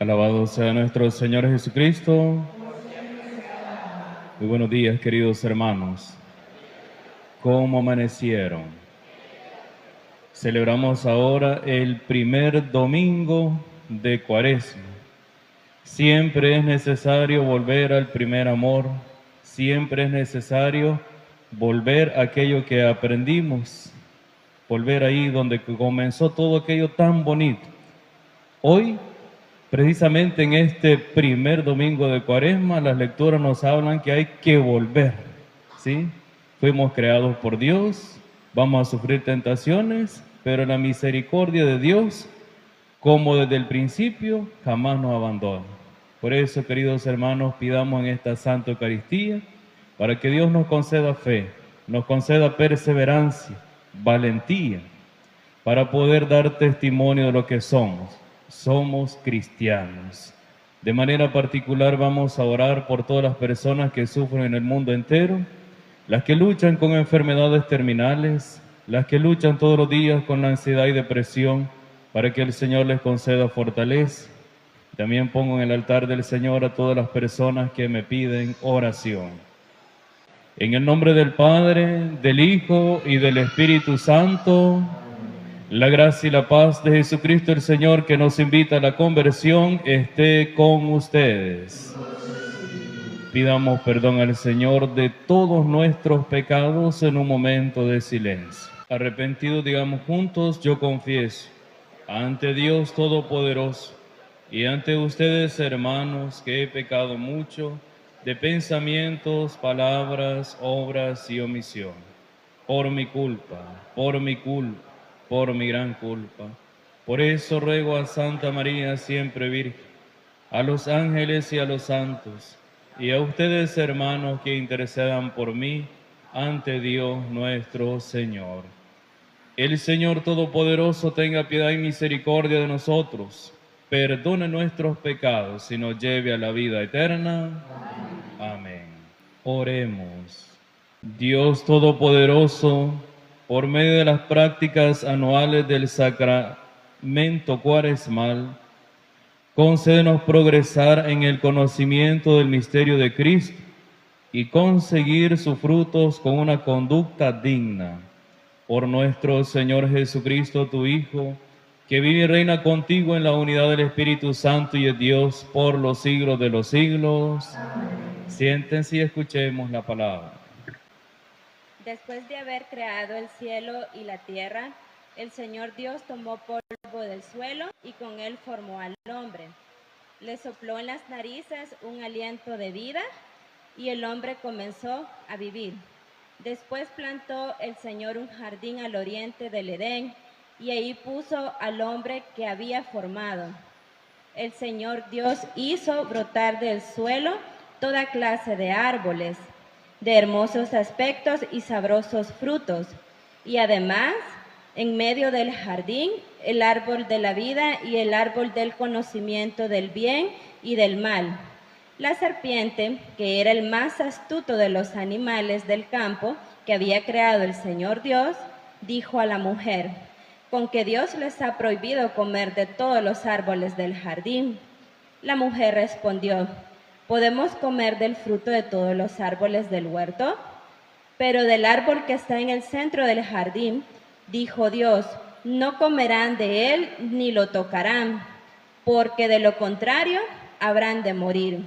Alabado sea nuestro Señor Jesucristo. Muy buenos días, queridos hermanos. ¿Cómo amanecieron? Celebramos ahora el primer domingo de Cuaresma. Siempre es necesario volver al primer amor. Siempre es necesario volver a aquello que aprendimos. Volver ahí donde comenzó todo aquello tan bonito. Hoy, precisamente en este primer domingo de Cuaresma, las lecturas nos hablan que hay que volver, ¿sí? Fuimos creados por Dios, vamos a sufrir tentaciones, pero la misericordia de Dios, como desde el principio, jamás nos abandona. Por eso, queridos hermanos, pidamos en esta Santa Eucaristía para que Dios nos conceda fe, nos conceda perseverancia, valentía, para poder dar testimonio de lo que somos. Somos cristianos. De manera particular vamos a orar por todas las personas que sufren en el mundo entero, las que luchan con enfermedades terminales, las que luchan todos los días con la ansiedad y depresión, para que el Señor les conceda fortaleza. También pongo en el altar del Señor a todas las personas que me piden oración. En el nombre del Padre, del Hijo y del Espíritu Santo. La gracia y la paz de Jesucristo el Señor, que nos invita a la conversión, esté con ustedes. Pidamos perdón al Señor de todos nuestros pecados en un momento de silencio. Arrepentidos, digamos juntos, yo confieso ante Dios Todopoderoso y ante ustedes, hermanos, que he pecado mucho de pensamientos, palabras, obras y omisión. Por mi culpa, por mi gran culpa. Por eso ruego a Santa María, siempre Virgen, a los ángeles y a los santos, y a ustedes, hermanos, que intercedan por mí ante Dios nuestro Señor. El Señor Todopoderoso tenga piedad y misericordia de nosotros, perdone nuestros pecados y nos lleve a la vida eterna. Amén. Oremos. Dios Todopoderoso, por medio de las prácticas anuales del sacramento cuaresmal, concédenos progresar en el conocimiento del misterio de Cristo y conseguir sus frutos con una conducta digna. Por nuestro Señor Jesucristo, tu Hijo, que vive y reina contigo en la unidad del Espíritu Santo y es Dios por los siglos de los siglos. Amén. Siéntense y escuchemos la palabra. Después de haber creado el cielo y la tierra, el Señor Dios tomó polvo del suelo y con él formó al hombre. Le sopló en las narices un aliento de vida y el hombre comenzó a vivir. Después plantó el Señor un jardín al oriente del Edén y ahí puso al hombre que había formado. El Señor Dios hizo brotar del suelo toda clase de árboles, de hermosos aspectos y sabrosos frutos, y además, en medio del jardín, el árbol de la vida y el árbol del conocimiento del bien y del mal. La serpiente, que era el más astuto de los animales del campo que había creado el Señor Dios, dijo a la mujer: ¿con que Dios les ha prohibido comer de todos los árboles del jardín? La mujer respondió: ¿podemos comer del fruto de todos los árboles del huerto? Pero del árbol que está en el centro del jardín, dijo Dios: no comerán de él ni lo tocarán, porque de lo contrario habrán de morir.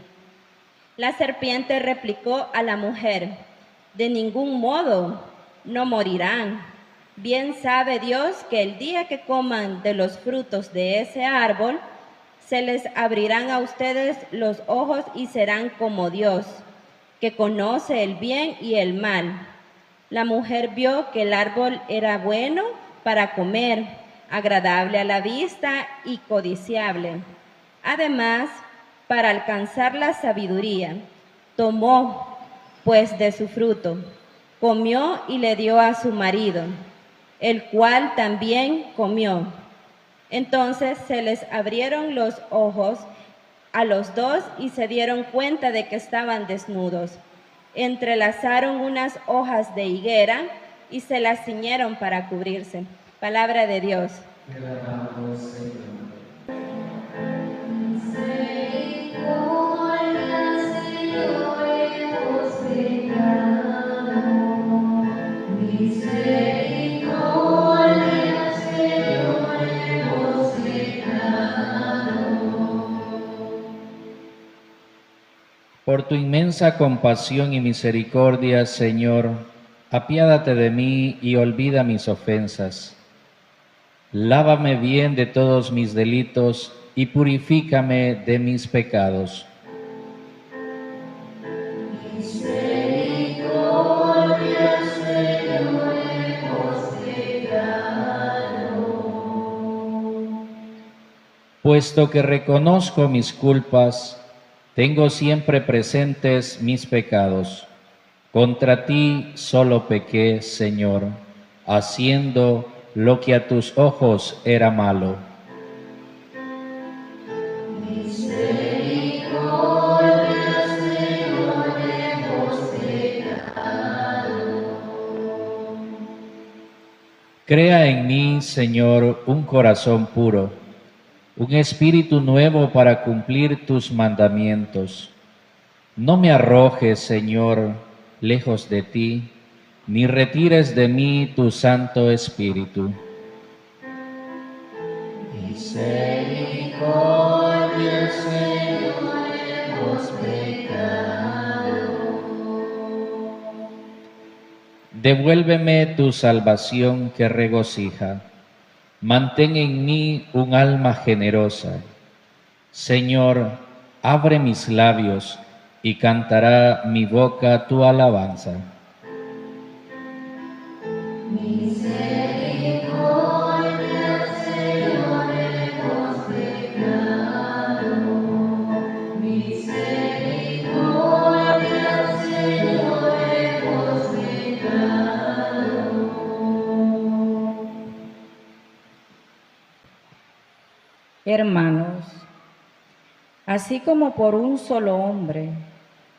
La serpiente replicó a la mujer: de ningún modo, no morirán. Bien sabe Dios que el día que coman de los frutos de ese árbol, se les abrirán a ustedes los ojos y serán como Dios, que conoce el bien y el mal. La mujer vio que el árbol era bueno para comer, agradable a la vista y codiciable. Además, para alcanzar la sabiduría, tomó, pues, de su fruto, comió y le dio a su marido, el cual también comió. Entonces se les abrieron los ojos a los dos y se dieron cuenta de que estaban desnudos. Entrelazaron unas hojas de higuera y se las ciñeron para cubrirse. Palabra de Dios. Te alabamos, Señor. Por tu inmensa compasión y misericordia, Señor, apiádate de mí y olvida mis ofensas. Lávame bien de todos mis delitos y purifícame de mis pecados. Puesto que reconozco mis culpas, tengo siempre presentes mis pecados. Contra ti solo pequé, Señor, haciendo lo que a tus ojos era malo. Crea en mí, Señor, un corazón puro, un espíritu nuevo para cumplir tus mandamientos. No me arrojes, Señor, lejos de ti, ni retires de mí tu Santo Espíritu. Misericordia, Señor, hemos pecado. Devuélveme tu salvación que regocija. Mantén en mí un alma generosa. Señor, abre mis labios y cantará mi boca tu alabanza. Misericordia, Señor, hemos pecado. Misericordia, Señor, hemos pecado. Hermanos, así como por un solo hombre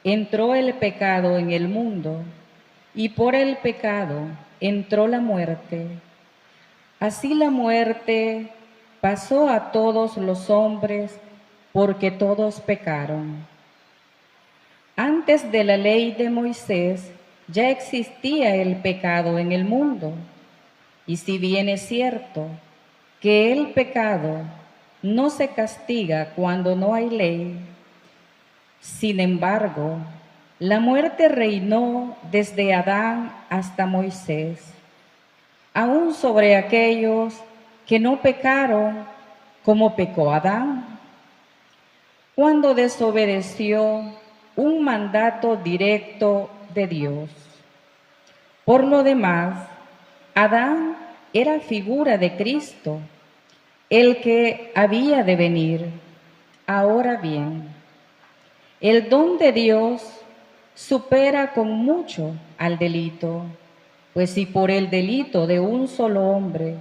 entró el pecado en el mundo, y por el pecado entró la muerte, así la muerte pasó a todos los hombres porque todos pecaron. Antes de la ley de Moisés ya existía el pecado en el mundo, y si bien es cierto que el pecado no se castiga cuando no hay ley, sin embargo, la muerte reinó desde Adán hasta Moisés, aún sobre aquellos que no pecaron como pecó Adán, cuando desobedeció un mandato directo de Dios. Por lo demás, Adán era figura de Cristo, el que había de venir. Ahora bien, el don de Dios supera con mucho al delito, pues si por el delito de un solo hombre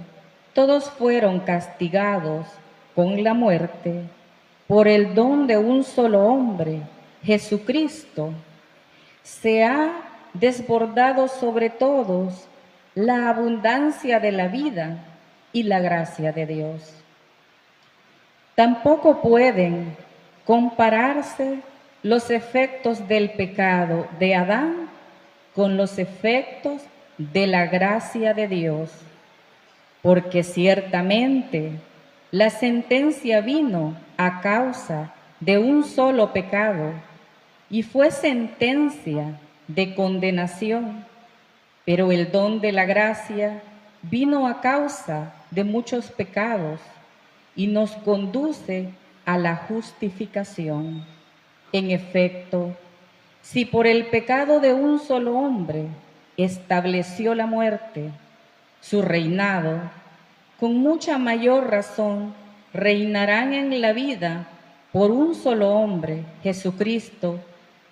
todos fueron castigados con la muerte, por el don de un solo hombre, Jesucristo, se ha desbordado sobre todos la abundancia de la vida y la gracia de Dios. Tampoco pueden compararse los efectos del pecado de Adán con los efectos de la gracia de Dios, porque ciertamente la sentencia vino a causa de un solo pecado y fue sentencia de condenación, pero el don de la gracia vino a causa de muchos pecados y nos conduce a la justificación. En efecto, si por el pecado de un solo hombre estableció la muerte, su reinado, con mucha mayor razón reinarán en la vida por un solo hombre, Jesucristo,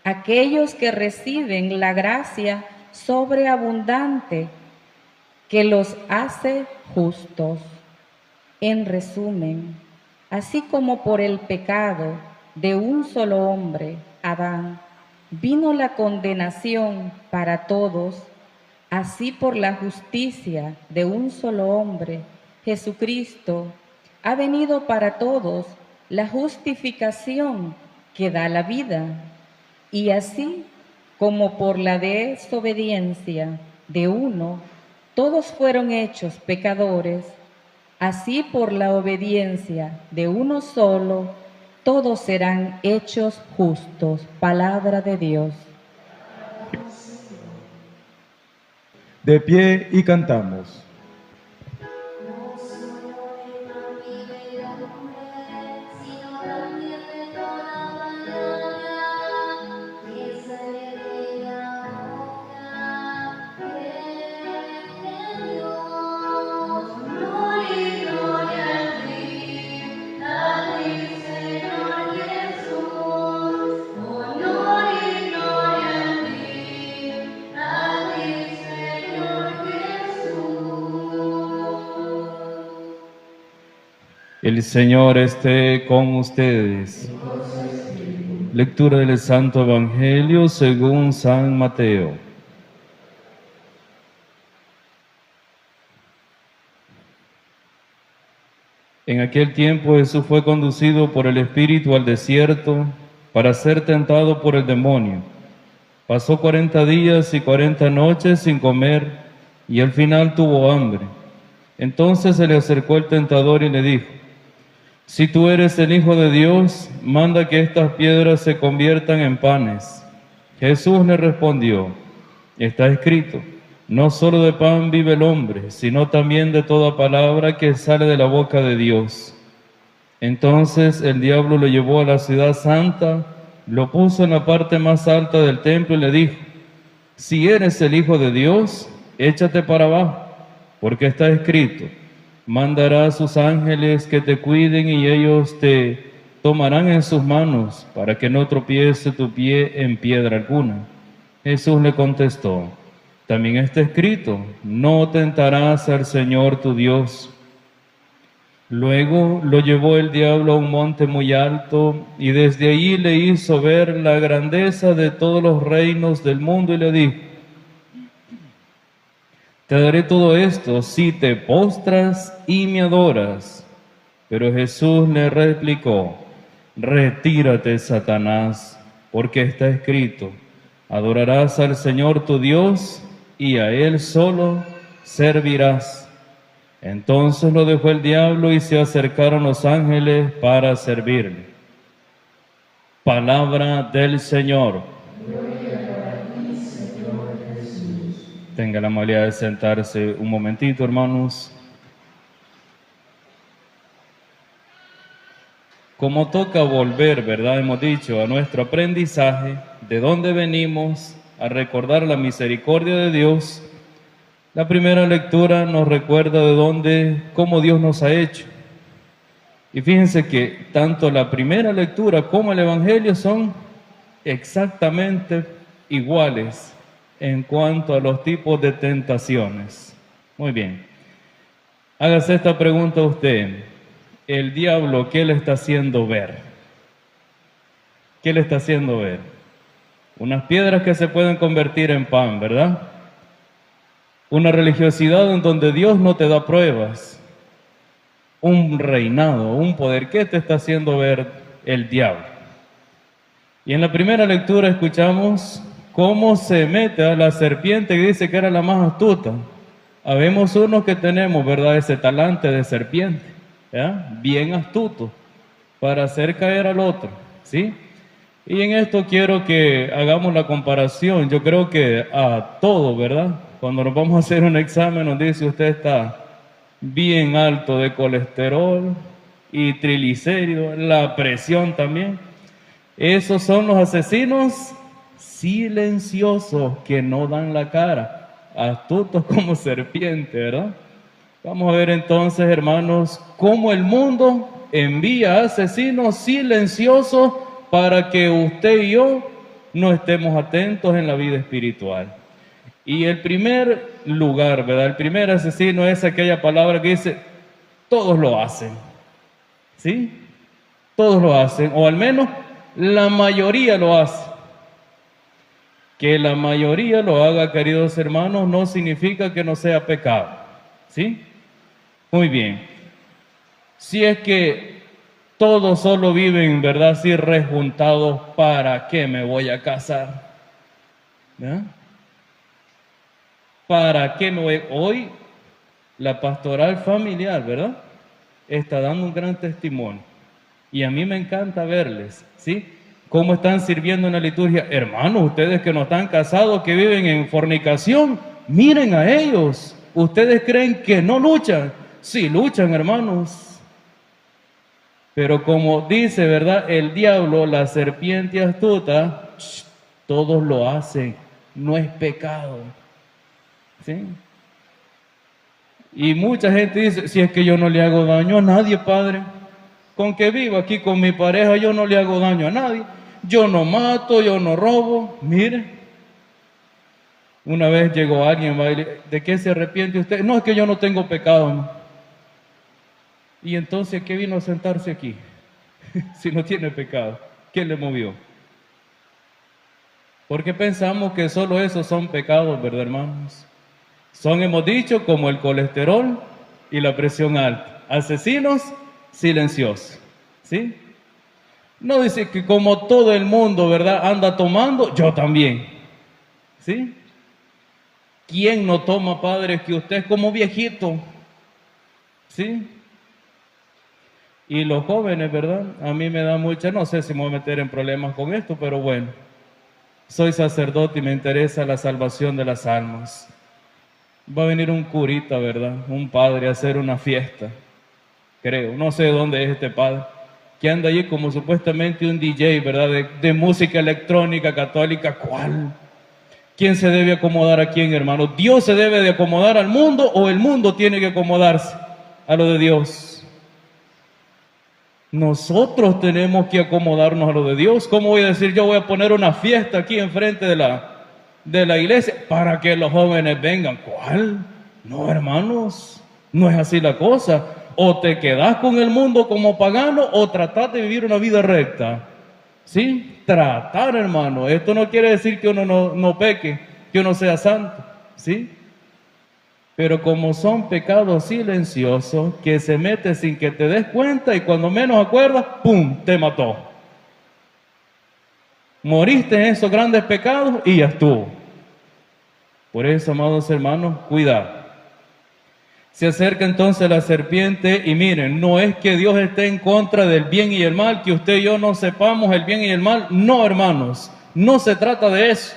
aquellos que reciben la gracia sobreabundante que los hace justos. En resumen, así como por el pecado de un solo hombre, Adán, vino la condenación para todos, así por la justicia de un solo hombre, Jesucristo, ha venido para todos la justificación que da la vida. Y así como por la desobediencia de uno, todos fueron hechos pecadores, así por la obediencia de uno solo, todos serán hechos justos. Palabra de Dios. De pie y cantamos. El Señor esté con ustedes. Lectura del Santo Evangelio según San Mateo. En aquel tiempo Jesús fue conducido por el Espíritu al desierto para ser tentado por el demonio. Pasó 40 días y 40 noches sin comer y al final tuvo hambre. Entonces se le acercó el tentador y le dijo: si tú eres el Hijo de Dios, manda que estas piedras se conviertan en panes. Jesús le respondió: está escrito, no solo de pan vive el hombre, sino también de toda palabra que sale de la boca de Dios. Entonces el diablo lo llevó a la ciudad santa, lo puso en la parte más alta del templo y le dijo: si eres el Hijo de Dios, échate para abajo, porque está escrito, mandará a sus ángeles que te cuiden y ellos te tomarán en sus manos para que no tropiece tu pie en piedra alguna. Jesús le contestó: también está escrito, no tentarás al Señor tu Dios. Luego lo llevó el diablo a un monte muy alto y desde allí le hizo ver la grandeza de todos los reinos del mundo y le dijo: te daré todo esto si te postras y me adoras. Pero Jesús le replicó: retírate, Satanás, porque está escrito, adorarás al Señor tu Dios y a Él solo servirás. Entonces lo dejó el diablo y se acercaron los ángeles para servirle. Palabra del Señor. Tenga la amabilidad de sentarse un momentito, hermanos. Como toca volver, ¿verdad? Hemos dicho, a nuestro aprendizaje, de dónde venimos, a recordar la misericordia de Dios. La primera lectura nos recuerda de dónde, cómo Dios nos ha hecho. Y fíjense que tanto la primera lectura como el Evangelio son exactamente iguales en cuanto a los tipos de tentaciones. Muy bien. Hágase esta pregunta usted. ¿El diablo qué le está haciendo ver? ¿Qué le está haciendo ver? Unas piedras que se pueden convertir en pan, ¿verdad? Una religiosidad en donde Dios no te da pruebas. Un reinado, un poder. ¿Qué te está haciendo ver el diablo? Y en la primera lectura escuchamos cómo se mete a la serpiente que dice que era la más astuta. Habemos unos que tenemos, ¿verdad?, ese talante de serpiente, ¿ya? Bien astuto para hacer caer al otro, ¿sí? Y en esto quiero que hagamos la comparación. Yo creo que a todo, ¿verdad? Cuando nos vamos a hacer un examen nos dice usted está bien alto de colesterol y triglicéridos, la presión también. Esos son los asesinos silenciosos que no dan la cara, astutos como serpiente, ¿verdad? Vamos a ver entonces, hermanos, cómo el mundo envía asesinos silenciosos para que usted y yo no estemos atentos en la vida espiritual. Y el primer lugar, ¿verdad? El primer asesino es aquella palabra que dice, todos lo hacen, ¿sí? Todos lo hacen, o al menos la mayoría lo hace. Que la mayoría lo haga, queridos hermanos, no significa que no sea pecado, ¿sí? Muy bien. Si es que todos solo viven, ¿verdad?, así rejuntados, ¿para qué me voy a casar? ¿Ya? ¿Para qué me voy? Hoy la pastoral familiar, ¿verdad?, está dando un gran testimonio. Y a mí me encanta verles, ¿sí? Cómo están sirviendo en la liturgia. Hermanos, ustedes que no están casados, que viven en fornicación, miren a ellos. ¿Ustedes creen que no luchan? Sí, luchan, hermanos. Pero como dice, ¿verdad? El diablo, la serpiente astuta, todos lo hacen. No es pecado. ¿Sí? Y mucha gente dice, si es que yo no le hago daño a nadie, padre. Con que vivo aquí con mi pareja, yo no le hago daño a nadie. Yo no mato, yo no robo. Mire, una vez llegó alguien, ¿de qué se arrepiente usted? No, es que yo no tengo pecado, ¿no? Y entonces, ¿qué vino a sentarse aquí? Si no tiene pecado, ¿qué le movió? Porque pensamos que solo esos son pecados, ¿verdad, hermanos? Son, hemos dicho, como el colesterol y la presión alta. Asesinos silenciosos, ¿sí? No dice que como todo el mundo, ¿verdad?, anda tomando, yo también, ¿sí? ¿Quién no toma, padre, que usted es como viejito? ¿Sí? Y los jóvenes, ¿verdad? A mí me da mucha, no sé si me voy a meter en problemas con esto, pero bueno, soy sacerdote y me interesa la salvación de las almas. Va a venir un curita, ¿verdad?, un padre a hacer una fiesta, creo, no sé dónde es este padre, que anda allí como supuestamente un DJ, ¿verdad?, de música electrónica católica. ¿Cuál? ¿Quién se debe acomodar a quién, hermano? ¿Dios se debe de acomodar al mundo o el mundo tiene que acomodarse a lo de Dios? Nosotros tenemos que acomodarnos a lo de Dios. ¿Cómo voy a decir yo voy a poner una fiesta aquí enfrente de la iglesia para que los jóvenes vengan? ¿Cuál? No, hermanos, no es así la cosa. O te quedas con el mundo como pagano o tratás de vivir una vida recta. ¿Sí? Tratar, hermano. Esto no quiere decir que uno no peque, que uno sea santo. ¿Sí? Pero como son pecados silenciosos que se mete sin que te des cuenta y cuando menos acuerdas, ¡pum!, te mató. Moriste en esos grandes pecados y ya estuvo. Por eso, amados hermanos, cuidado. Se acerca entonces la serpiente y miren, no es que Dios esté en contra del bien y el mal, que usted y yo no sepamos el bien y el mal. No, hermanos, no se trata de eso.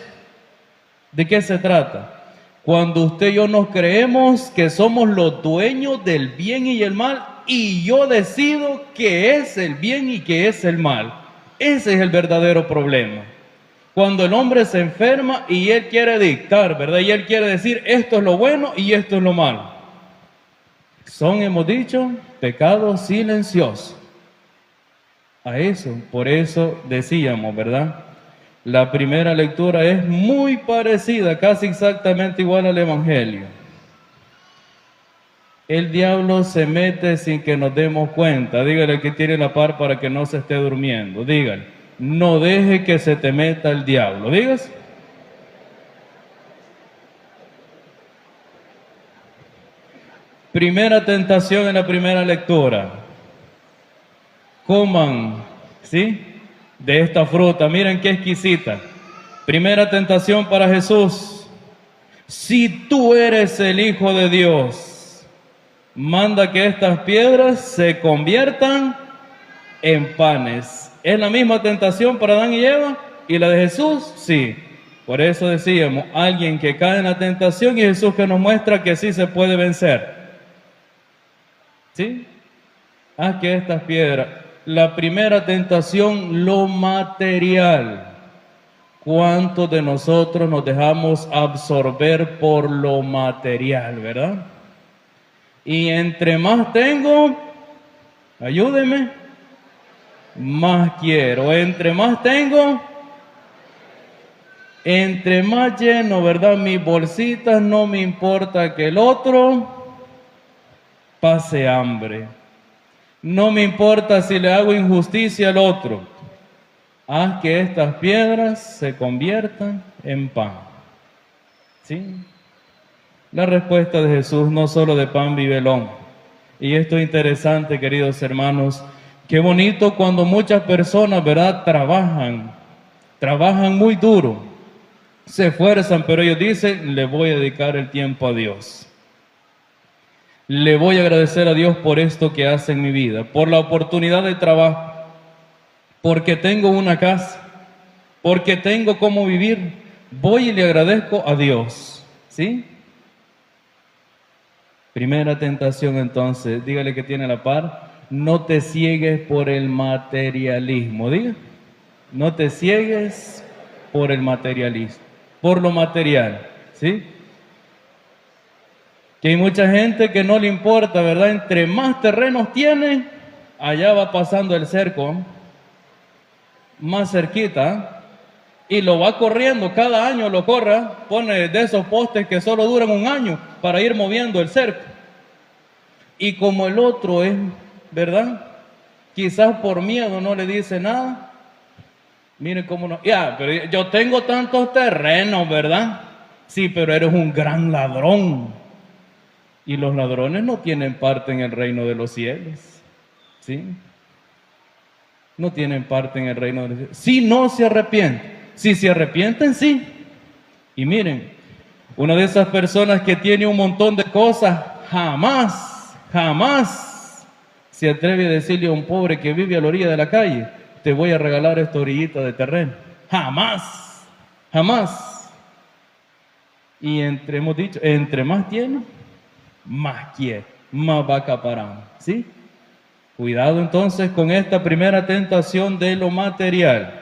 ¿De qué se trata? Cuando usted y yo nos creemos que somos los dueños del bien y el mal y yo decido qué es el bien y qué es el mal. Ese es el verdadero problema. Cuando el hombre se enferma y él quiere dictar, ¿verdad? Y él quiere decir esto es lo bueno y esto es lo malo. Son, hemos dicho, pecados silenciosos. A eso, por eso decíamos, ¿verdad? La primera lectura es muy parecida, casi exactamente igual al Evangelio. El diablo se mete sin que nos demos cuenta. Dígale que tiene la par para que no se esté durmiendo. Dígale, no deje que se te meta el diablo. Dígase. Primera tentación en la primera lectura. Coman, ¿sí?, de esta fruta. Miren qué exquisita. Primera tentación para Jesús. Si tú eres el Hijo de Dios, manda que estas piedras se conviertan en panes. ¿Es la misma tentación para Adán y Eva? ¿Y la de Jesús? Sí. Por eso decíamos, alguien que cae en la tentación y Jesús que nos muestra que sí se puede vencer. ¿Sí? Haz que estas piedras. La primera tentación, lo material. ¿Cuántos de nosotros nos dejamos absorber por lo material, verdad? Y entre más tengo, ayúdeme, más quiero. Entre más tengo, entre más lleno, ¿verdad? Mis bolsitas, no me importa que el otro pase hambre. No me importa si le hago injusticia al otro. Haz que estas piedras se conviertan en pan. ¿Sí? La respuesta de Jesús, no solo de pan vive el hombre. Y esto es interesante, queridos hermanos. Qué bonito cuando muchas personas, ¿verdad?, trabajan muy duro, se esfuerzan, pero ellos dicen, le voy a dedicar el tiempo a Dios. Le voy a agradecer a Dios por esto que hace en mi vida, por la oportunidad de trabajo. porque tengo una casa, porque tengo cómo vivir, voy y le agradezco a Dios, ¿sí? Primera tentación entonces, dígale que tiene a la par, no te ciegues por el materialismo, diga, no te ciegues por el materialismo, por lo material, ¿sí? Que hay mucha gente que no le importa, ¿verdad? Entre más terrenos tiene, allá va pasando el cerco, más cerquita, y lo va corriendo, cada año lo corra, pone de esos postes que solo duran un año para ir moviendo el cerco. Y como el otro es, ¿verdad? Quizás por miedo no le dice nada. Miren cómo no, ya, pero yo tengo tantos terrenos, ¿verdad? Sí, pero eres un gran ladrón. Y los ladrones no tienen parte en el reino de los cielos, ¿sí? No tienen parte en el reino de los cielos. Si no se arrepienten, si se arrepienten, sí. Y miren, una de esas personas que tiene un montón de cosas, jamás se atreve a decirle a un pobre que vive a la orilla de la calle, te voy a regalar esta orillita de terreno. Jamás. Y hemos dicho, entre más tiene, más quiere, más va acaparando, ¿sí? Cuidado entonces con esta primera tentación de lo material.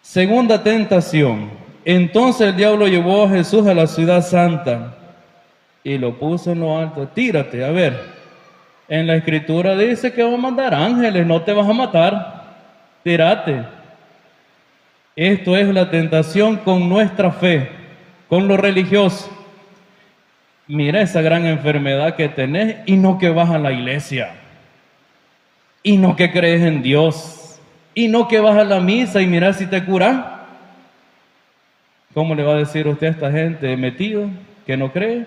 Segunda tentación. Entonces el diablo llevó a Jesús a la ciudad santa y lo puso en lo alto. Tírate, a ver. En la escritura dice que va a mandar ángeles, no te vas a matar. Tírate. Esto es la tentación con nuestra fe, con lo religioso. Mira esa gran enfermedad que tenés y no que vas a la iglesia, y no que crees en Dios, y no que vas a la misa y mira si te curas. ¿Cómo le va a decir usted a esta gente metido que no cree?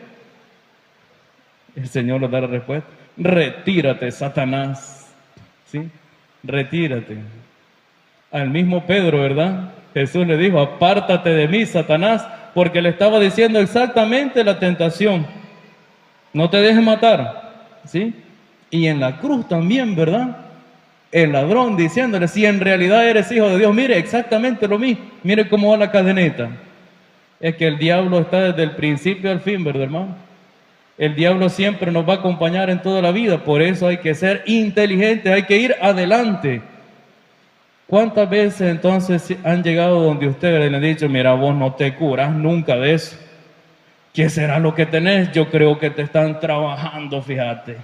El Señor le da la respuesta. Retírate, Satanás. ¿Sí? Retírate. Al mismo Pedro, ¿verdad? Jesús le dijo, apártate de mí, Satanás, porque le estaba diciendo exactamente la tentación. No te dejes matar, ¿sí? Y en la cruz también, ¿verdad? El ladrón diciéndole, si en realidad eres hijo de Dios, mire exactamente lo mismo. Mire cómo va la cadeneta. Es que el diablo está desde el principio al fin, ¿verdad, hermano? El diablo siempre nos va a acompañar en toda la vida. Por eso hay que ser inteligentes, hay que ir adelante. ¿Cuántas veces entonces han llegado donde ustedes le han dicho, mira, vos no te curas nunca de eso? ¿Qué será lo que tenés? Yo creo que te están trabajando, fíjate.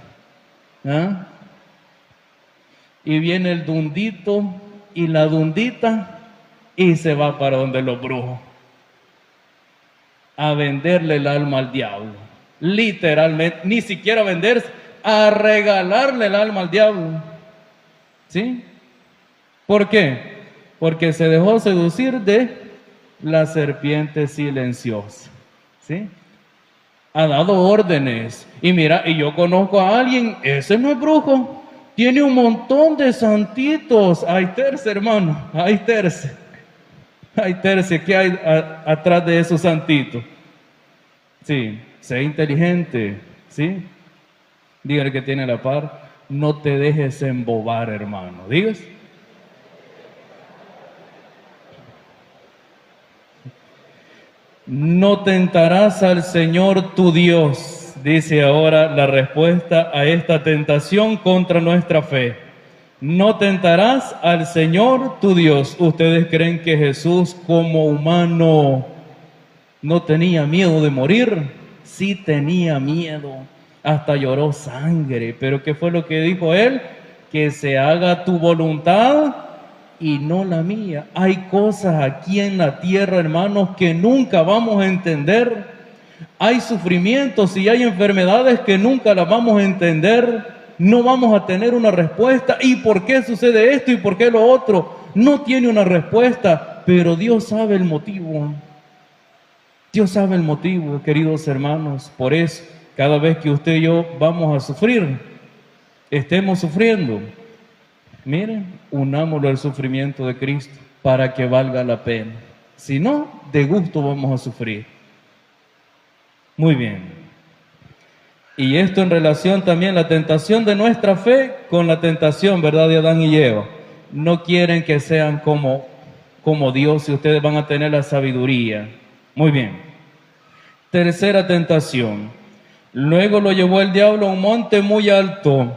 ¿Ah? Y viene el dundito y la dundita y se va para donde los brujos a venderle el alma al diablo. Literalmente, ni siquiera venderse, a regalarle el alma al diablo. ¿Sí? ¿Por qué? Porque se dejó seducir de la serpiente silenciosa. ¿Sí? Ha dado órdenes. Y mira, y yo conozco a alguien, ese no es brujo, tiene un montón de santitos. Hay terce, hermano, hay terce. Hay terce, ¿qué hay atrás de esos santitos? Sí, sé inteligente, ¿sí? Dígale que tiene la par, no te dejes embobar, hermano. ¿Digas? No tentarás al Señor tu Dios, dice ahora la respuesta a esta tentación contra nuestra fe. No tentarás al Señor tu Dios. ¿Ustedes creen que Jesús como humano no tenía miedo de morir? Sí tenía miedo, hasta lloró sangre. ¿Pero qué fue lo que dijo él? Que se haga tu voluntad y no la mía. Hay cosas aquí en la tierra, hermanos, que nunca vamos a entender. Hay sufrimientos y hay enfermedades que nunca las vamos a entender. No vamos a tener una respuesta. ¿Y por qué sucede esto y por qué lo otro? No tiene una respuesta, pero Dios sabe el motivo. Dios sabe el motivo, queridos hermanos. Por eso, cada vez que usted y yo vamos a sufrir, estemos sufriendo, miren, unámoslo al sufrimiento de Cristo para que valga la pena. Si no, de gusto vamos a sufrir. Muy bien. Y esto en relación también la tentación de nuestra fe con la tentación, ¿verdad?, de Adán y Eva. no quieren que sean como Dios y ustedes van a tener la sabiduría. Muy bien. Tercera tentación. Luego lo llevó el diablo a un monte muy alto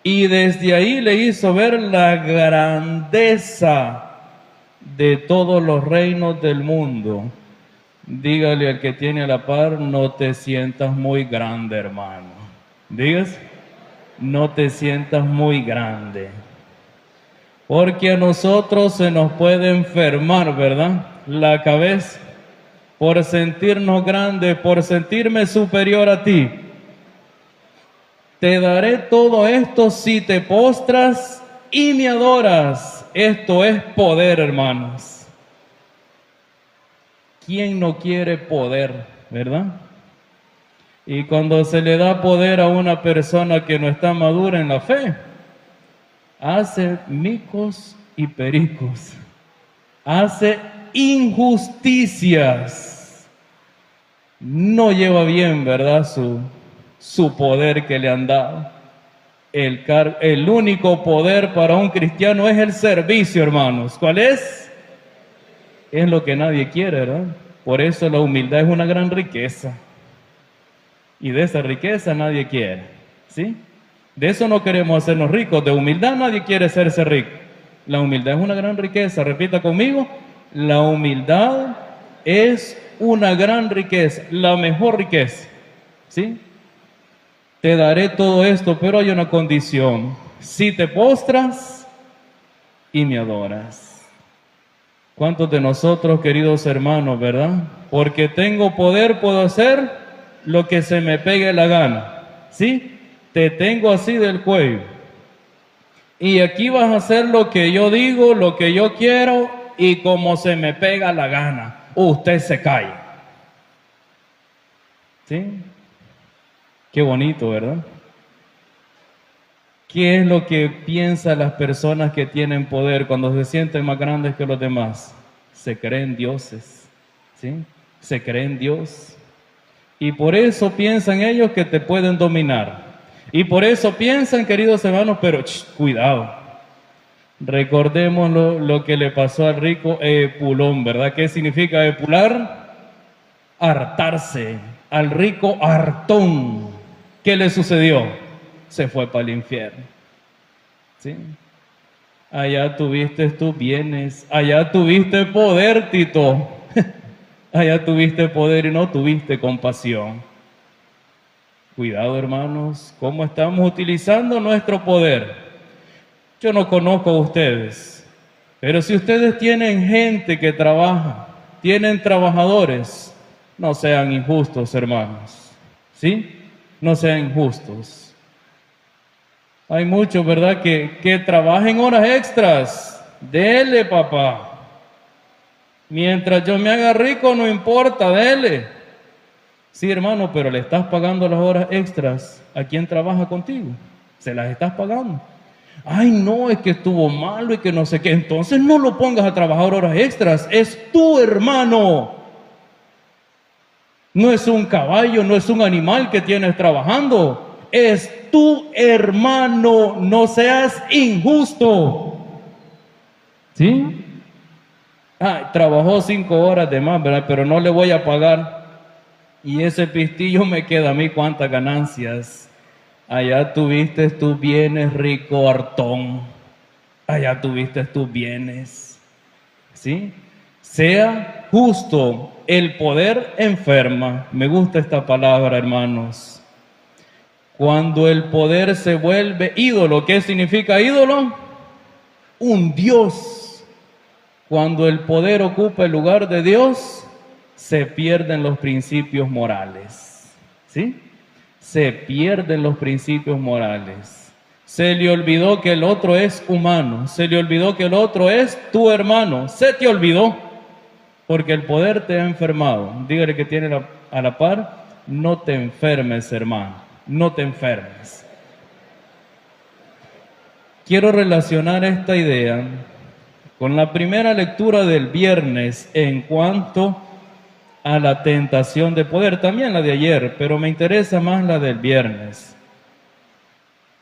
y desde ahí le hizo ver la grandeza de todos los reinos del mundo. Dígale al que tiene a la par, no te sientas muy grande, hermano. Digas, no te sientas muy grande. Porque a nosotros se nos puede enfermar, ¿verdad? La cabeza, por sentirnos grandes, por sentirme superior a ti. Te daré todo esto si te postras y me adoras. Esto es poder, hermanos. ¿Quién no quiere poder, verdad? Y cuando se le da poder a una persona que no está madura en la fe, hace micos y pericos, hace injusticias, no lleva bien, ¿verdad?, su poder que le han dado. El único poder para un cristiano es el servicio, hermanos. ¿Cuál es? Es lo que nadie quiere, ¿verdad? Por eso la humildad es una gran riqueza. Y de esa riqueza nadie quiere, ¿sí? De eso no queremos hacernos ricos. De humildad nadie quiere hacerse rico. La humildad es una gran riqueza. Repita conmigo. La humildad es una gran riqueza, la mejor riqueza, ¿sí? Te daré todo esto, pero hay una condición. Si te postras y me adoras. ¿Cuántos de nosotros, queridos hermanos, verdad? Porque tengo poder, puedo hacer lo que se me pegue la gana, ¿sí? Te tengo así del cuello. Y aquí vas a hacer lo que yo digo, lo que yo quiero y como se me pega la gana. Usted se calla. ¿Sí? Qué bonito, ¿verdad? ¿Qué es lo que piensan las personas que tienen poder cuando se sienten más grandes que los demás? Se creen dioses, ¿sí? Se creen Dios. Y por eso piensan ellos que te pueden dominar. Y por eso piensan, queridos hermanos, pero cuidado. Recordemos lo que le pasó al rico Epulón, ¿verdad? ¿Qué significa epular? Hartarse. Al rico hartón. ¿Qué le sucedió? Se fue para el infierno. ¿Sí? Allá tuviste tus bienes, allá tuviste poder, Tito. Allá tuviste poder y no tuviste compasión. Cuidado, hermanos, ¿cómo estamos utilizando nuestro poder? Yo no conozco a ustedes, pero si ustedes tienen gente que trabaja, tienen trabajadores, no sean injustos, hermanos, ¿sí? No sean injustos. Hay muchos, ¿verdad?, que trabajen horas extras. Dele, papá. Mientras yo me haga rico, no importa, dele. Sí, hermano, pero le estás pagando las horas extras a quien trabaja contigo. Se las estás pagando. Ay, no, es que estuvo malo y que no sé qué. Entonces no lo pongas a trabajar horas extras. Es tu hermano. No es un caballo, no es un animal que tienes trabajando. Es tu hermano. No seas injusto. ¿Sí? Trabajó 5 horas de más, ¿verdad? Pero no le voy a pagar. Y ese pistillo me queda a mí cuántas ganancias. Allá tuviste tus bienes, rico hartón. Allá tuviste tus bienes. ¿Sí? Sea justo. El poder enferma. Me gusta esta palabra, hermanos. Cuando el poder se vuelve ídolo, ¿qué significa ídolo? Un Dios. Cuando el poder ocupa el lugar de Dios, se pierden los principios morales. ¿Sí? Se pierden los principios morales. Se le olvidó que el otro es humano. Se le olvidó que el otro es tu hermano. Se te olvidó. Porque el poder te ha enfermado. Dígale que tiene a la par, no te enfermes, hermano. No te enfermes. Quiero relacionar esta idea con la primera lectura del viernes en cuanto a la tentación de poder, también la de ayer, pero me interesa más la del viernes,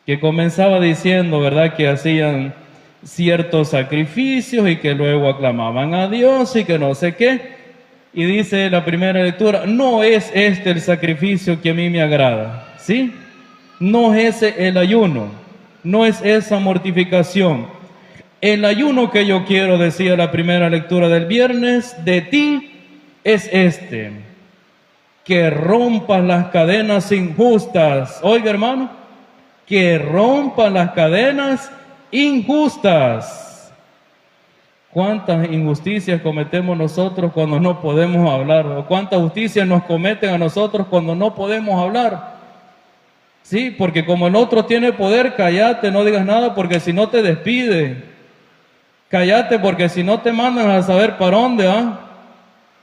que comenzaba diciendo, ¿verdad?, que hacían ciertos sacrificios y que luego aclamaban a Dios y que no sé qué. Y dice la primera lectura, no es este el sacrificio que a mí me agrada, ¿sí? No es ese el ayuno, no es esa mortificación. El ayuno que yo quiero, decía la primera lectura del viernes, de ti es este, que rompas las cadenas injustas. Oiga, hermano, que rompas las cadenas injustas. ¿Cuántas injusticias cometemos nosotros cuando no podemos hablar? ¿O cuántas justicias nos cometen a nosotros cuando no podemos hablar? Sí, porque como el otro tiene poder, cállate, no digas nada porque si no te despide. Cállate porque si no te mandan a saber para dónde, ¿ah?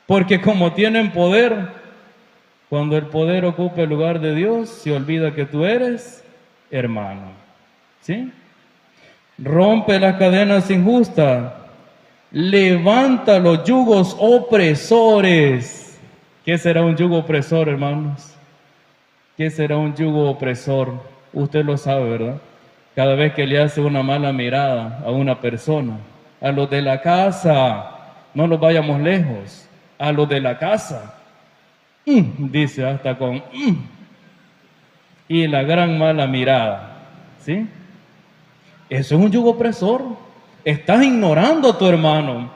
Porque como tienen poder, cuando el poder ocupa el lugar de Dios, se olvida que tú eres hermano. ¿Sí? Rompe las cadenas injustas. Levanta los yugos opresores. ¿Qué será un yugo opresor, hermanos? ¿Qué será un yugo opresor? Usted lo sabe, ¿verdad? Cada vez que le hace una mala mirada a una persona, a los de la casa, no nos vayamos lejos, a los de la casa, dice hasta con y la gran mala mirada, ¿sí? Eso es un yugo opresor. Estás ignorando a tu hermano,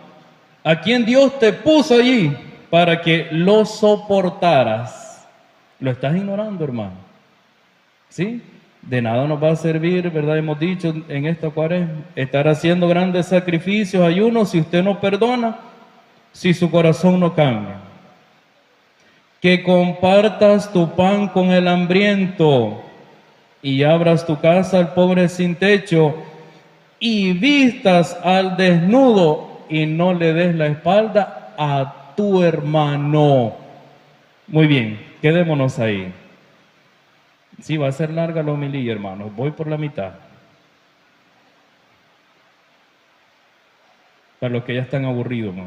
a quien Dios te puso allí para que lo soportaras. Lo estás ignorando, hermano. ¿Sí? De nada nos va a servir, ¿verdad? Hemos dicho en esta cuaresma, estar haciendo grandes sacrificios, ayunos, si usted no perdona, si su corazón no cambia. Que compartas tu pan con el hambriento y abras tu casa al pobre sin techo, y vistas al desnudo y no le des la espalda a tu hermano. Muy bien, quedémonos ahí. Sí, va a ser larga la homilía, hermanos. Voy por la mitad. Para los que ya están aburridos, ¿no?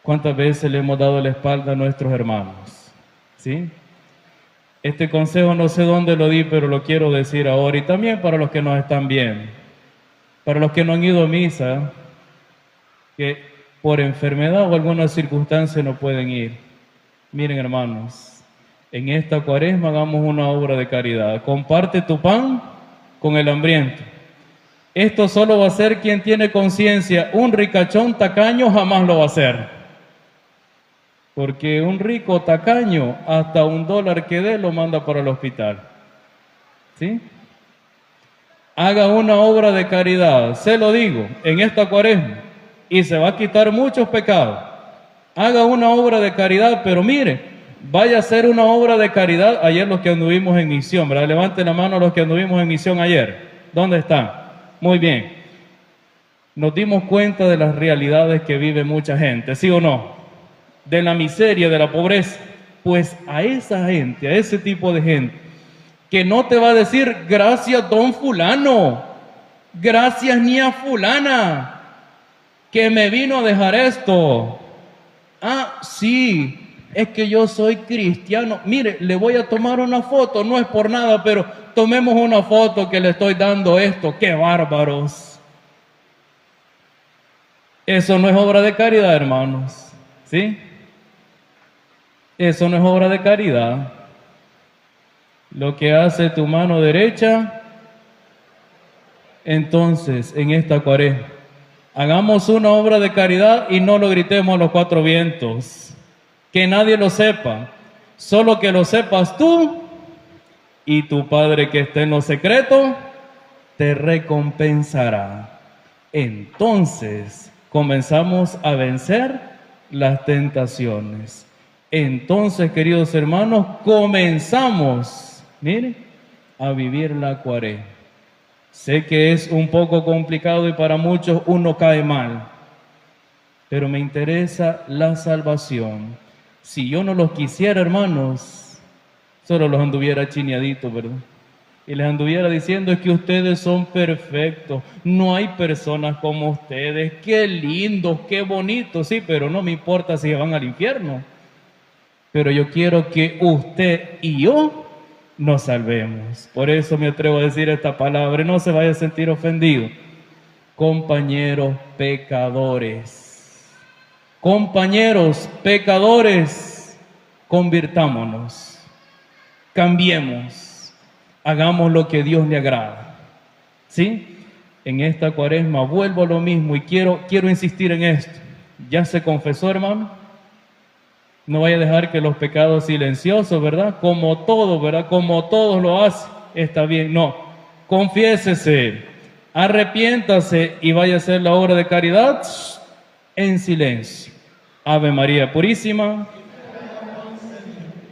¿Cuántas veces le hemos dado la espalda a nuestros hermanos? ¿Sí? Este consejo no sé dónde lo di, pero lo quiero decir ahora y también para los que nos están viendo, para los que no han ido a misa, que por enfermedad o alguna circunstancia no pueden ir. Miren, hermanos, en esta cuaresma hagamos una obra de caridad. Comparte tu pan con el hambriento. Esto solo va a hacer quien tiene conciencia. Un ricachón tacaño jamás lo va a hacer. Porque un rico tacaño, hasta $1 que dé, lo manda para el hospital. ¿Sí? Haga una obra de caridad, se lo digo, en esta cuaresma, y se va a quitar muchos pecados. Haga una obra de caridad, pero mire, vaya a hacer una obra de caridad. Ayer los que anduvimos en misión, ¿verdad? Levanten la mano los que anduvimos en misión ayer. ¿Dónde están? Muy bien. Nos dimos cuenta de las realidades que vive mucha gente, ¿sí o no? De la miseria, de la pobreza. Pues a esa gente, a ese tipo de gente, que no te va a decir gracias don fulano, gracias niña fulana, que me vino a dejar esto. Ah, sí, es que yo soy cristiano. Mire, le voy a tomar una foto, no es por nada, pero tomemos una foto que le estoy dando esto. ¡Qué bárbaros! Eso no es obra de caridad, hermanos. ¿Sí? Eso no es obra de caridad. Lo que hace tu mano derecha, entonces, en esta cuaresma, hagamos una obra de caridad y no lo gritemos a los 4 vientos. Que nadie lo sepa, solo que lo sepas tú y tu Padre que está en lo secreto te recompensará. Entonces, comenzamos a vencer las tentaciones. Entonces, queridos hermanos, comenzamos, miren, a vivir la cuaresma. Sé que es un poco complicado y para muchos uno cae mal, pero me interesa la salvación. Si yo no los quisiera, hermanos, solo los anduviera chineaditos, ¿verdad? Y les anduviera diciendo es que ustedes son perfectos, no hay personas como ustedes, qué lindos, qué bonitos, sí, pero no me importa si van al infierno. Pero yo quiero que usted y yo nos salvemos. Por eso me atrevo a decir esta palabra, no se vaya a sentir ofendido. Compañeros pecadores, compañeros pecadores, convirtámonos, cambiemos, hagamos lo que a Dios le agrada. ¿Sí? En esta cuaresma vuelvo a lo mismo y quiero insistir en esto. ¿Ya se confesó, hermano? No vaya a dejar que los pecados silenciosos, ¿verdad? Como todo, ¿verdad? Como todos lo hacen, está bien. No, confiésese, arrepiéntase y vaya a hacer la obra de caridad en silencio. Ave María Purísima.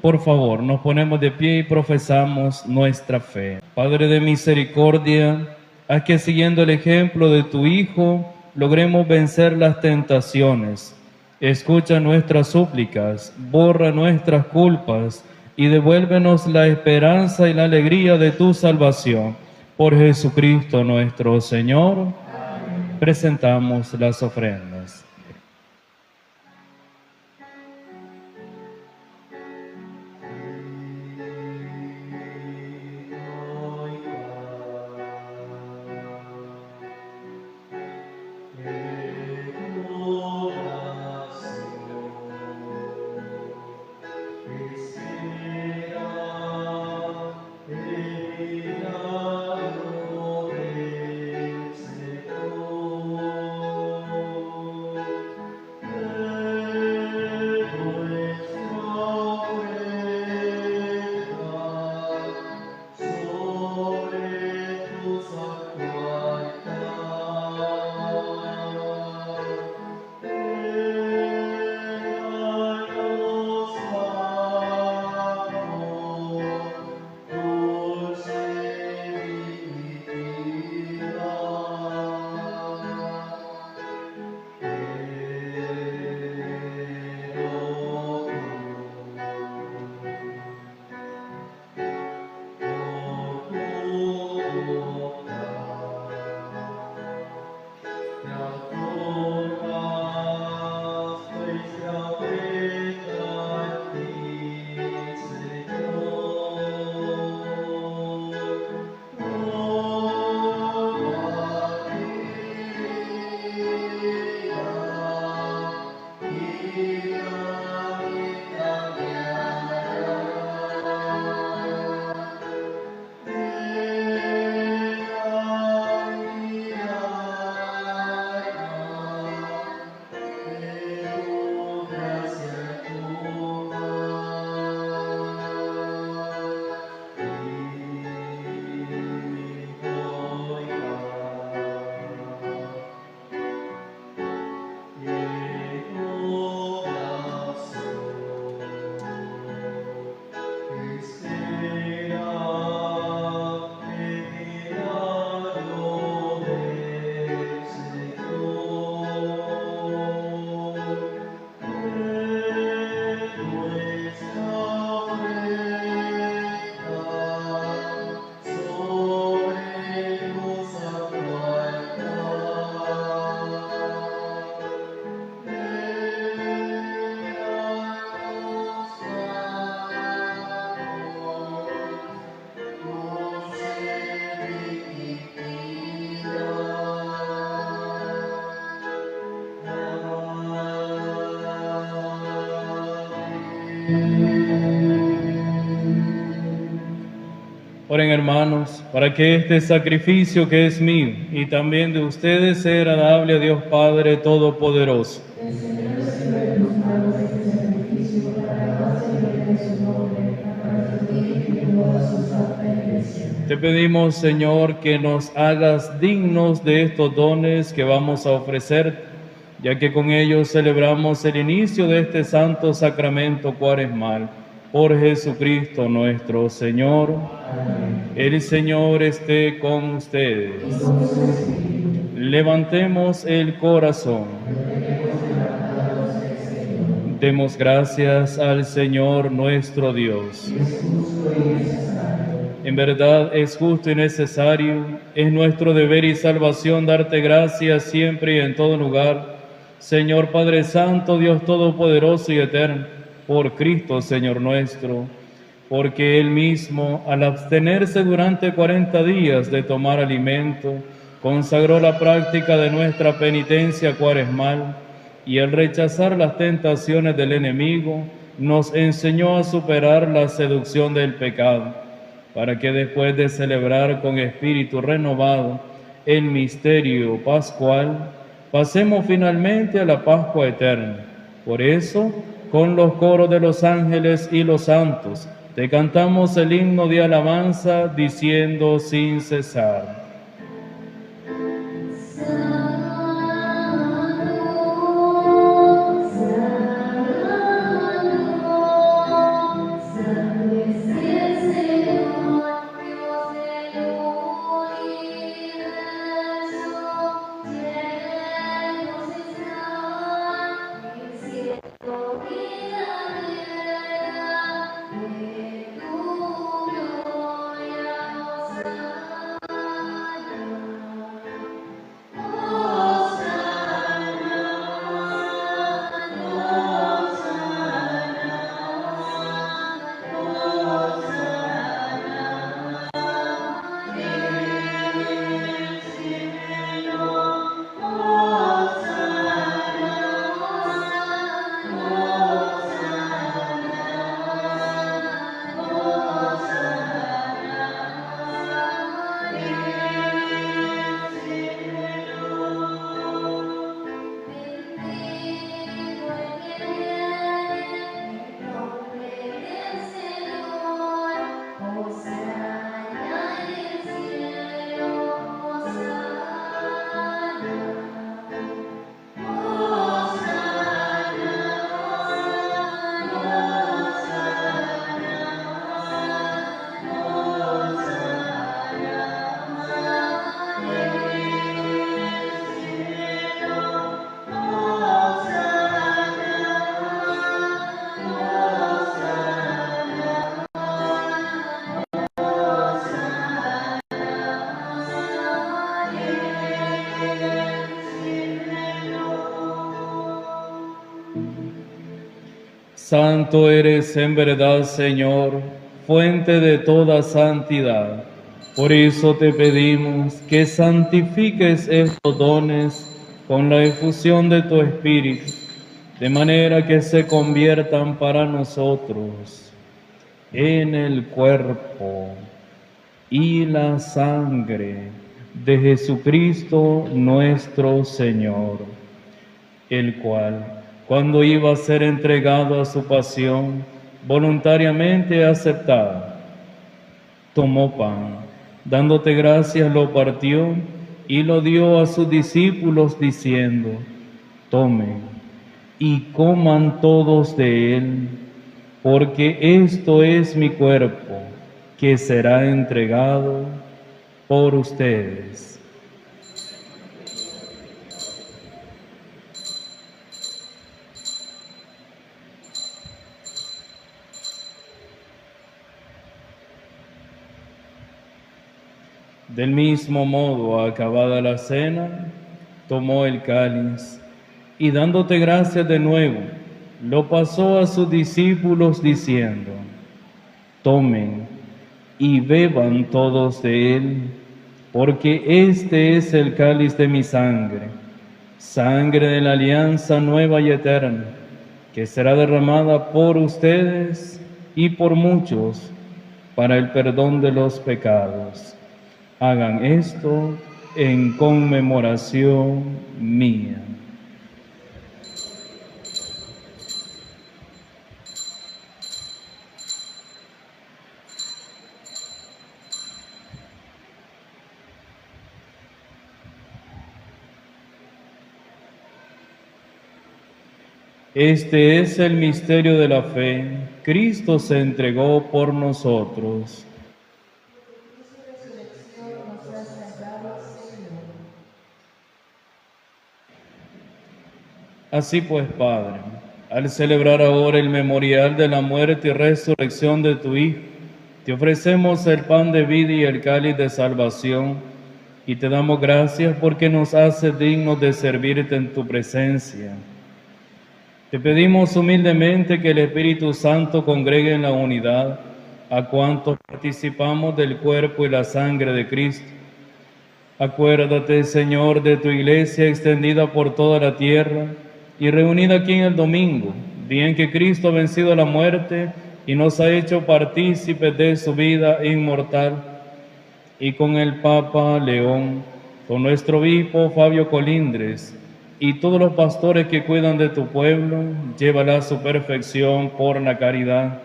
Por favor, nos ponemos de pie y profesamos nuestra fe. Padre de misericordia, haz que siguiendo el ejemplo de tu Hijo, logremos vencer las tentaciones. Escucha nuestras súplicas, borra nuestras culpas y devuélvenos la esperanza y la alegría de tu salvación. Por Jesucristo nuestro Señor. Amén. Presentamos las ofrendas. Oren, hermanos, para que este sacrificio que es mío y también de ustedes sea agradable a Dios Padre Todopoderoso. Te pedimos, Señor, que nos hagas dignos de estos dones que vamos a ofrecer, ya que con ellos celebramos el inicio de este santo sacramento cuaresmal. Por Jesucristo nuestro Señor. Amén. El Señor esté con ustedes. Levantemos el corazón. Demos gracias al Señor nuestro Dios. En verdad es justo y necesario, es nuestro deber y salvación darte gracias siempre y en todo lugar, Señor Padre Santo, Dios Todopoderoso y Eterno, por Cristo, Señor nuestro, porque Él mismo, al abstenerse durante 40 días de tomar alimento, consagró la práctica de nuestra penitencia cuaresmal y al rechazar las tentaciones del enemigo, nos enseñó a superar la seducción del pecado, para que después de celebrar con espíritu renovado el misterio pascual, pasemos finalmente a la Pascua eterna. Por eso, con los coros de los ángeles y los santos, te cantamos el himno de alabanza diciendo sin cesar. Santo eres en verdad, Señor, fuente de toda santidad. Por eso te pedimos que santifiques estos dones con la efusión de tu Espíritu, de manera que se conviertan para nosotros en el cuerpo y la sangre de Jesucristo nuestro Señor, el cual, cuando iba a ser entregado a su pasión, voluntariamente aceptado, tomó pan, dándote gracias, lo partió y lo dio a sus discípulos, diciendo: tomen y coman todos de él, porque esto es mi cuerpo, que será entregado por ustedes. Del mismo modo, acabada la cena, tomó el cáliz y dándote gracias de nuevo, lo pasó a sus discípulos diciendo: tomen y beban todos de él, porque este es el cáliz de mi sangre, sangre de la alianza nueva y eterna, que será derramada por ustedes y por muchos para el perdón de los pecados. Hagan esto en conmemoración mía. Este es el misterio de la fe. Cristo se entregó por nosotros. Así pues, Padre, al celebrar ahora el memorial de la muerte y resurrección de tu Hijo, te ofrecemos el pan de vida y el cáliz de salvación, y te damos gracias porque nos haces dignos de servirte en tu presencia. Te pedimos humildemente que el Espíritu Santo congregue en la unidad a cuantos participamos del cuerpo y la sangre de Cristo. Acuérdate, Señor, de tu iglesia extendida por toda la tierra y reunida aquí en el domingo, día en que Cristo ha vencido la muerte y nos ha hecho partícipes de su vida inmortal. Y con el Papa León, con nuestro obispo Fabio Colindres y todos los pastores que cuidan de tu pueblo, llévala a su perfección por la caridad.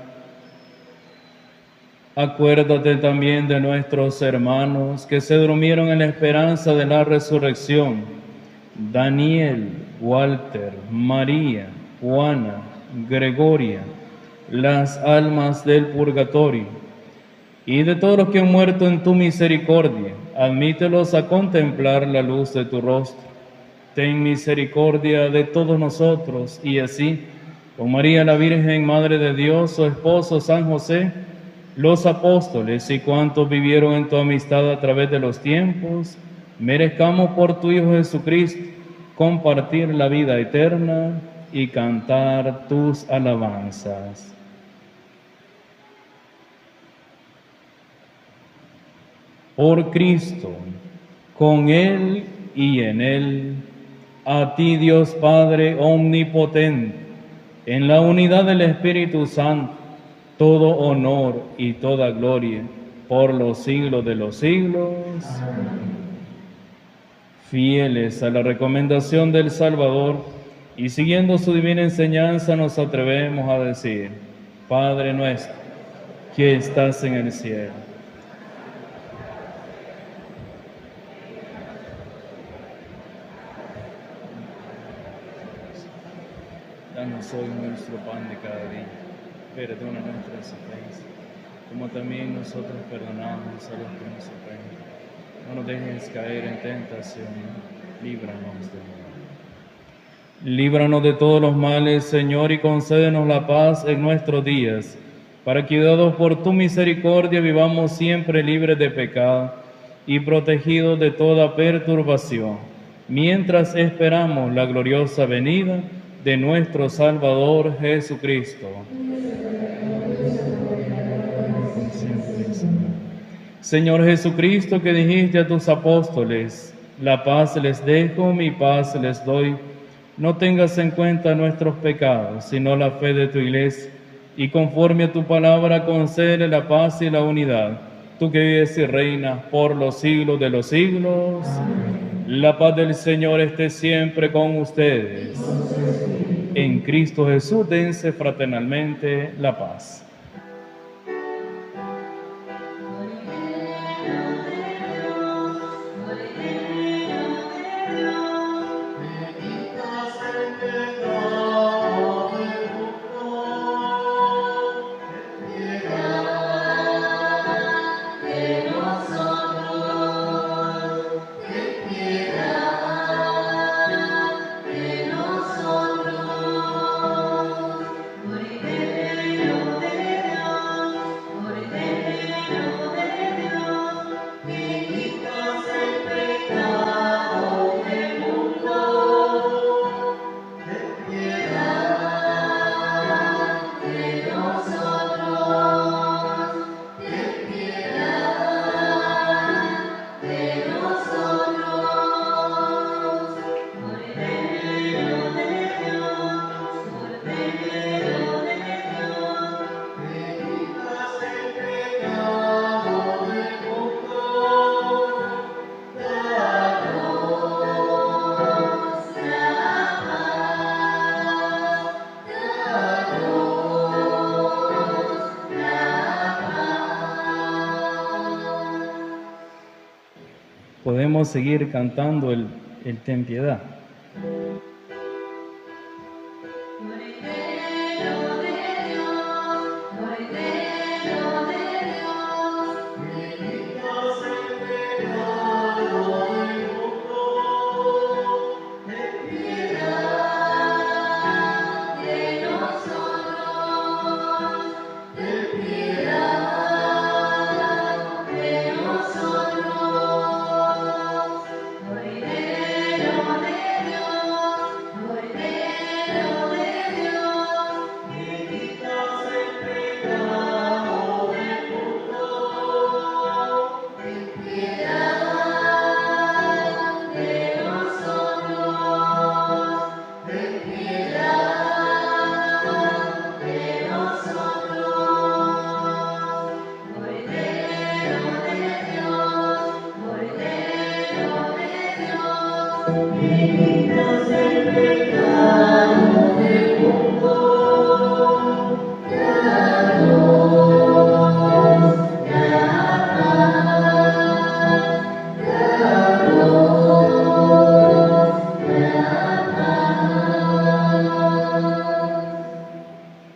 Acuérdate también de nuestros hermanos que se durmieron en la esperanza de la resurrección: Daniel, Walter, María, Juana, Gregoria, las almas del purgatorio, y de todos los que han muerto en tu misericordia, admítelos a contemplar la luz de tu rostro. Ten misericordia de todos nosotros, y así, con María la Virgen, Madre de Dios, su esposo San José, los apóstoles y cuantos vivieron en tu amistad a través de los tiempos, merezcamos por tu Hijo Jesucristo compartir la vida eterna y cantar tus alabanzas. Por Cristo, con Él y en Él, a ti Dios Padre omnipotente, en la unidad del Espíritu Santo, todo honor y toda gloria por los siglos de los siglos. Fieles a la recomendación del Salvador y siguiendo su divina enseñanza, nos atrevemos a decir: Padre nuestro, que estás en el cielo. Danos hoy nuestro pan de cada día. Perdona nuestras ofensas, como también nosotros perdonamos a los que nos ofenden. No nos dejes caer en tentación, líbranos del mal. Líbranos de todos los males, Señor, y concédenos la paz en nuestros días, para que, dados por tu misericordia, vivamos siempre libres de pecado y protegidos de toda perturbación, mientras esperamos la gloriosa venida de nuestro Salvador Jesucristo. Señor Jesucristo, que dijiste a tus apóstoles: la paz les dejo, mi paz les doy, no tengas en cuenta nuestros pecados, sino la fe de tu iglesia, y conforme a tu palabra concédele la paz y la unidad, tú que vives y reinas por los siglos de los siglos. La paz del Señor esté siempre con ustedes. En Cristo Jesús dense fraternalmente la paz. Podemos seguir cantando el Ten Piedad.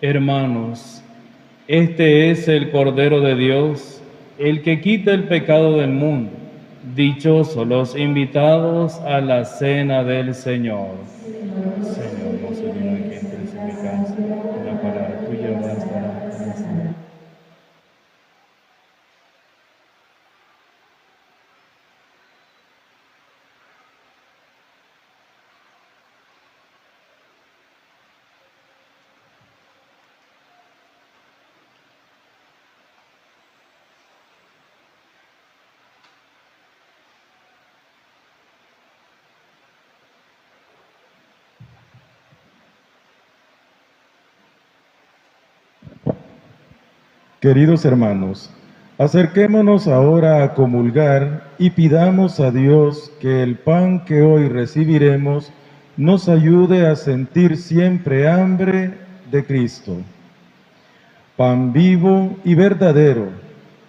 Hermanos, este es el Cordero de Dios, el que quita el pecado del mundo. Dichosos los invitados a la cena del Señor. Señor, no soy digno de que entres en mi casa, la palabra tuya bastará para siempre. Queridos hermanos, acerquémonos ahora a comulgar y pidamos a Dios que el pan que hoy recibiremos nos ayude a sentir siempre hambre de Cristo, pan vivo y verdadero,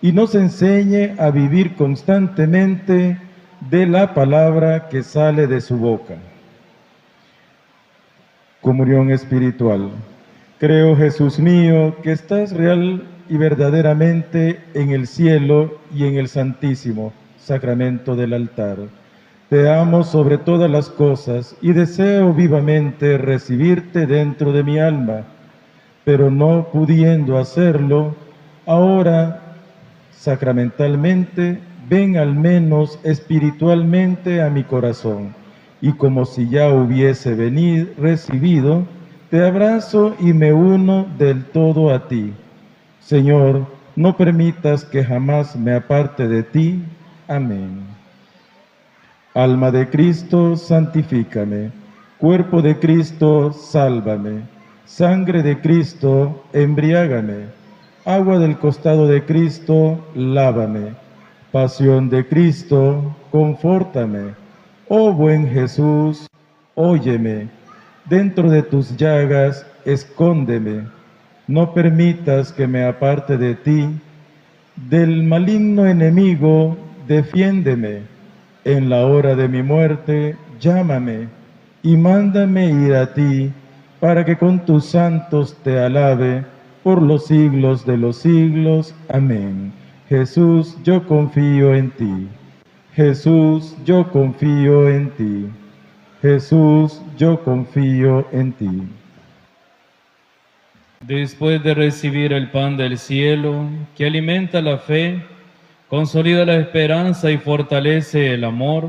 y nos enseñe a vivir constantemente de la palabra que sale de su boca. Comunión espiritual. Creo, Jesús mío, que estás real y verdaderamente en el cielo y en el santísimo sacramento del altar. Te amo sobre todas las cosas y deseo vivamente recibirte dentro de mi alma, pero no pudiendo hacerlo, ahora sacramentalmente, ven al menos espiritualmente a mi corazón, y como si ya hubiese recibido, te abrazo y me uno del todo a ti. Señor, no permitas que jamás me aparte de ti. Amén. Alma de Cristo, santifícame. Cuerpo de Cristo, sálvame. Sangre de Cristo, embriágame. Agua del costado de Cristo, lávame. Pasión de Cristo, confórtame. Oh buen Jesús, óyeme. Dentro de tus llagas, escóndeme. No permitas que me aparte de ti. Del maligno enemigo, defiéndeme. En la hora de mi muerte, llámame y mándame ir a ti, para que con tus santos te alabe por los siglos de los siglos. Amén. Jesús, yo confío en ti. Jesús, yo confío en ti. Jesús, yo confío en ti. Después de recibir el pan del cielo, que alimenta la fe, consolida la esperanza y fortalece el amor,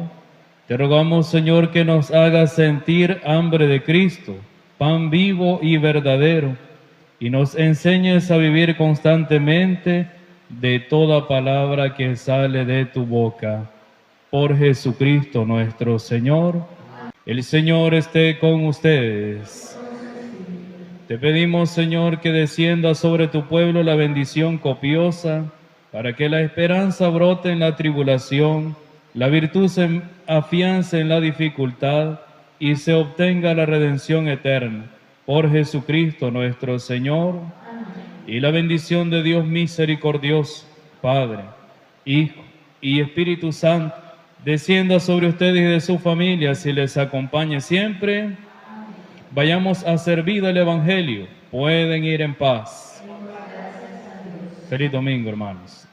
te rogamos, Señor, que nos hagas sentir hambre de Cristo, pan vivo y verdadero, y nos enseñes a vivir constantemente de toda palabra que sale de tu boca. Por Jesucristo nuestro Señor. El Señor esté con ustedes. Te pedimos, Señor, que descienda sobre tu pueblo la bendición copiosa, para que la esperanza brote en la tribulación, la virtud se afiance en la dificultad y se obtenga la redención eterna. Por Jesucristo nuestro Señor. Y la bendición de Dios misericordioso, Padre, Hijo y Espíritu Santo, descienda sobre ustedes y de sus familias y les acompañe siempre. Vayamos a servir el Evangelio. Pueden ir en paz. Feliz domingo, hermanos.